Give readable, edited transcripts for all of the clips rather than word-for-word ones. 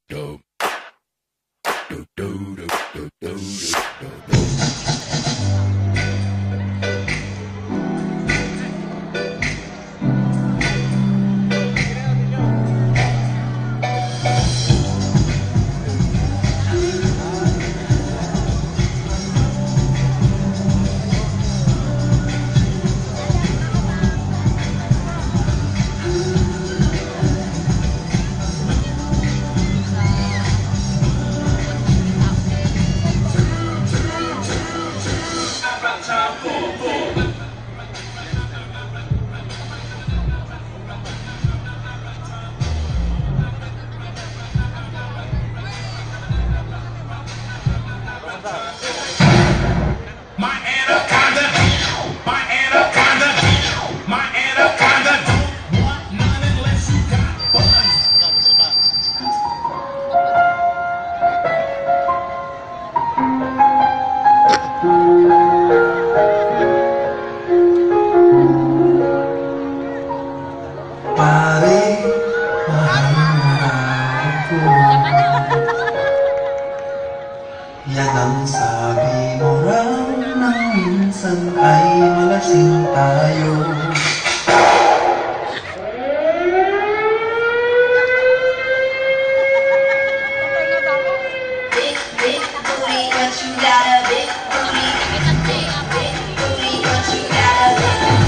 Yan ang sabi mo raw nang minsan ay malasing tayo. Big, big booty, but you got a big booty. Big booty, but you got a big booty.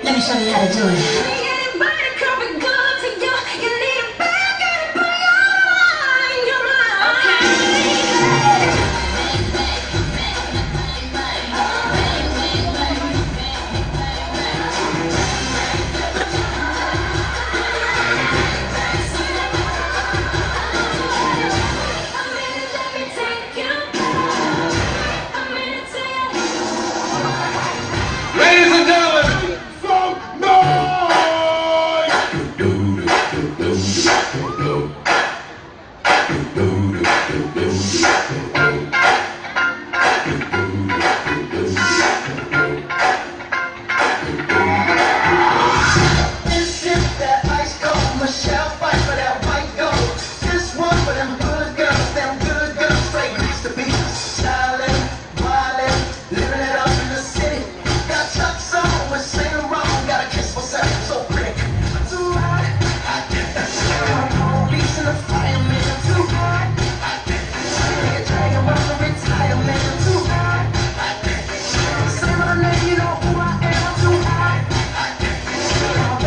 Let me show you how to do it. Ladies and gentlemen, funk This is that ice cold Michelle fight for that white gold. This one for them good girls, straight next to be stylin', wildin', living it up in the city. Got Chuck's on with Saint Laurent, gotta kiss myself so pretty. I'm too hot, I get that shit. I'm police and the fireman, I'm too hot, I get that shit. Dragon Ball the retirement, I'm too hot, I get that shit. Say my name, you know who I am, I'm too hot, I get that shit. I'm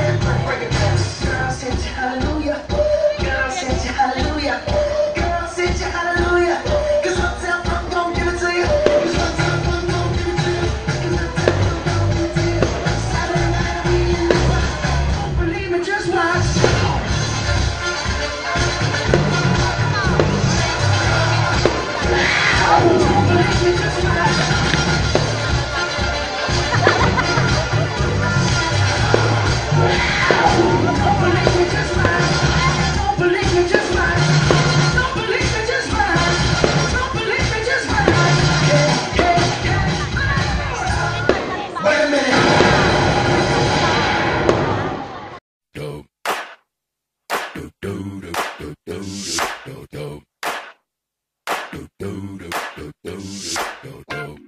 everybody, break it down. Girl, sent you hallelujah. Girl, sent you hallelujah. Girl, sent you hallelujah. 'Cause uptown I'm gon' give it to you. 'Cause uptown I'm gon' give it to you. 'Cause uptown I'm gon' give it to you. Saturday night we in the spot. Don't believe me, just watch. Don't believe me, just watch. Don't believe me, just watch. Don't believe me, just watch. Don't believe me, just watch. Don't believe me, just watch. Wait a minute. do.